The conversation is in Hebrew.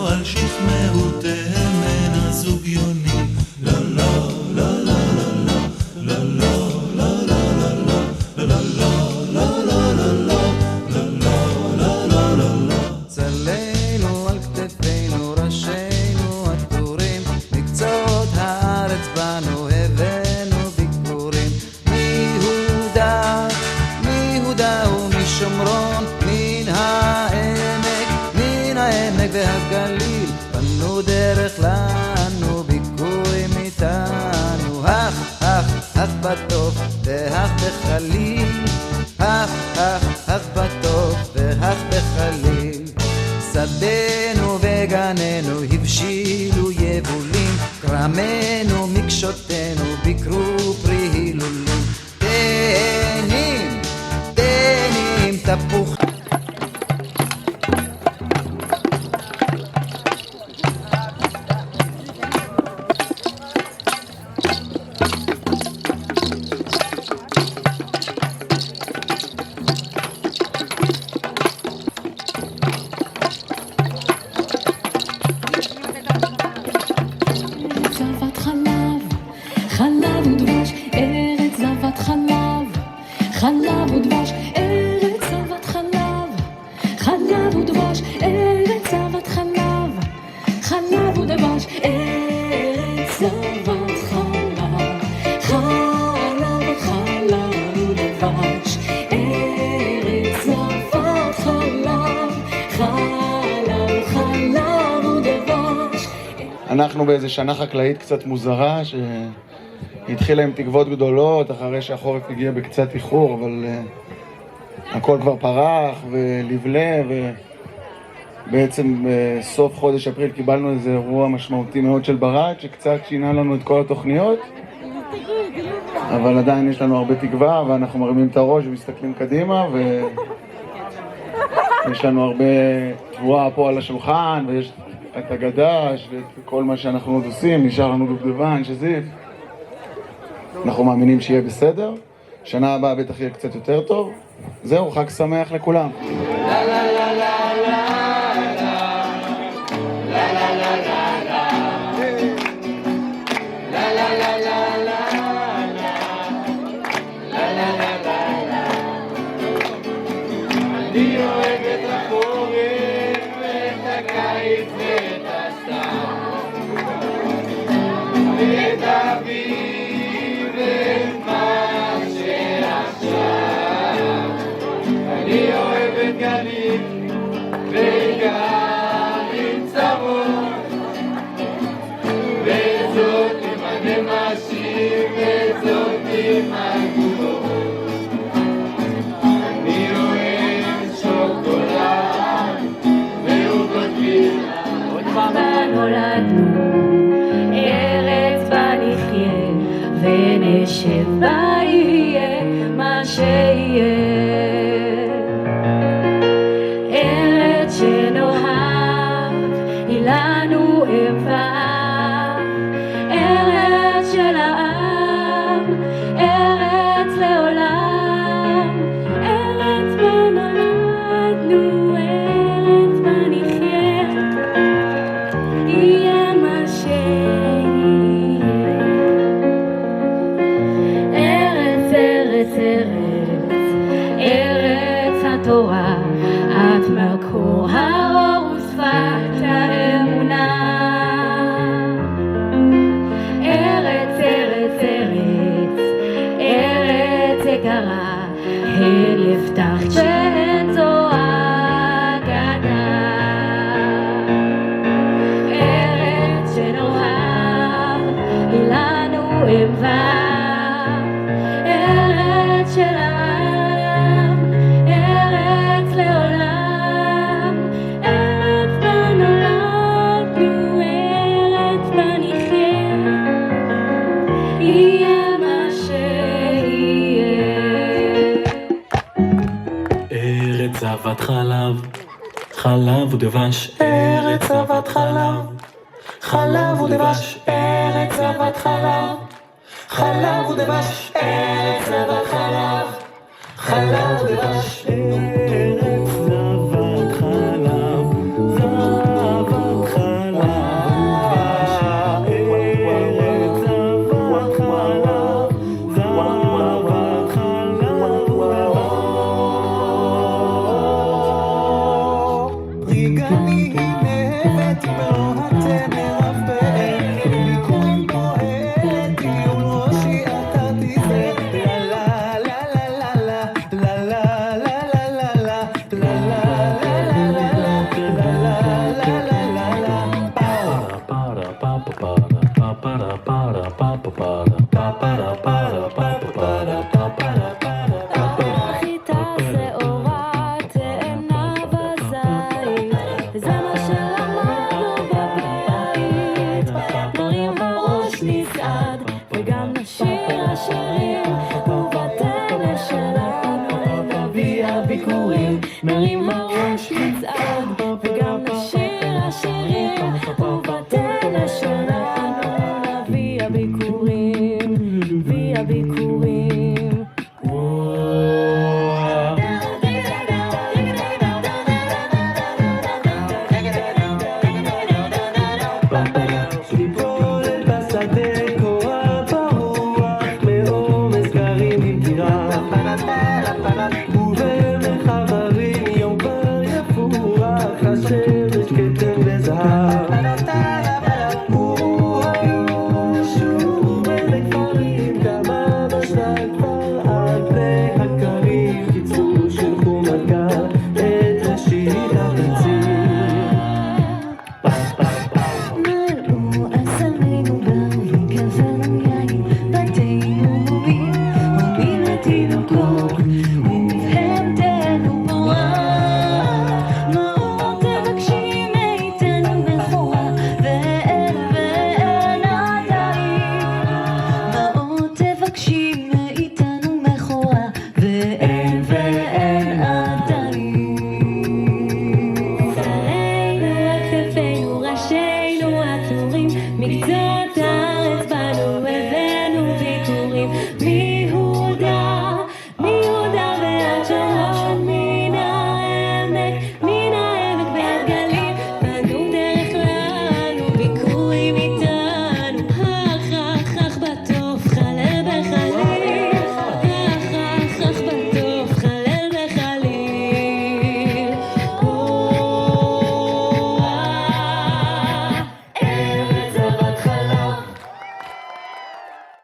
על שכמאותיהם אין הזוגיונים. לא לא לא לא לא לא לא לא לא לא צלנו על כתפינו ראשינו עטורים, מקצות הארץ בנו הבאנו ביקורים. מיהודה ומשומרון, מן העמק והגליל, פנו דרך לנו ביקורים איתנו. אך בטוב ואך בחליל, אך בטוב ואך בחליל. שדנו וגננו הבשילו יבולים, כרמנו מקשותנו ביקרו פרי הילולים. תאנים תפוח חלב ודבש, ארץ זבת חלב. חלב ודבש, ארץ זבת חלב. חלב ודבש, ארץ זבת חלב. חלב ודבש, ארץ זבת חלב. חלב ודבש, ארץ זבת חלב. חלב ודבש. אנחנו באיזה שנה חקלאית קצת מוזרה שהתחילה עם תקוות גדולות אחרי שהחורף הגיע בקצת איחור, אבל הכל כבר פרח ולבלה, ובעצם בסוף חודש אפריל קיבלנו איזה אירוע משמעותי מאוד של ברד שקצת שינה לנו את כל התוכניות, אבל עדיין יש לנו הרבה תקווה ואנחנו מרימים את הראש ומסתכלים קדימה, ויש לנו הרבה תבואה פה על השולחן, ויש את הגדש ואת כל מה שאנחנו עוד עושים. נשאר לנו דובדבן, שזיף. אנחנו מאמינים שיהיה בסדר. שנה הבאה בטח יהיה קצת יותר טוב. זהו, חג שמח לכולם. אני אוהב את החורף ואת הקיץ ואת הסתיו ואת האביב ואת מה שעכשיו. אני אוהב את גלים וגלים צרות, ואת זאת עם הנמשים ואת זאת עם הגבולות. נולדנו, ארץ בה נחיה, ונשב בה יהיה מה שיהיה. ארץ שנאהב, היא לנו אהבה, ארץ של העם, ארץ לעולם, ארץ בה נולדנו, ארץ בה נחיה. יהיה מה שיהיה. ארץ, ארץ, ארץ, ארץ התורה, את מקור האור ושפת האמונה. ארץ, ארץ, ארץ, ארץ יקרה, הן הבטחת שאת זו אגדה. אהבה, ארץ של העם, ארץ לעולם, ארץ בה נולדנו, ארץ בה נחיה, יהיה מה שיהיה. ארץ זבת חלב, חלב ודבש, ארץ זבת חלב, חלב ודבש, ארץ זבת חלב, חלב ודבש, ארץ זבת חלב, חלב ודבש, ארץ זבת חלב, זבת חלב. ובתנא שלנו נביא הביקורים, נביא הביקורים. קיבולת בשדה קורה ברוח מעומס גרים עם טירה ובמרחב הרים יום כבר יפוח השמש כתם וזהב היו שוב אלה כפרים כמה בשדה כבר על פני הכרים קיצור שילחו מגע את ראשית הביצים מלאו אסמינו בר וקבענו יין, בתינו מומים, הומים לתינוקות, ובהמתנו בורה. מה תבקשי מאיתנו בכורה, ואין עדיין. מה תבקשי מאיתנו בכורה, ואין עדיין. שרינו, כתפינו, ראשינו, עטורים, מקצוע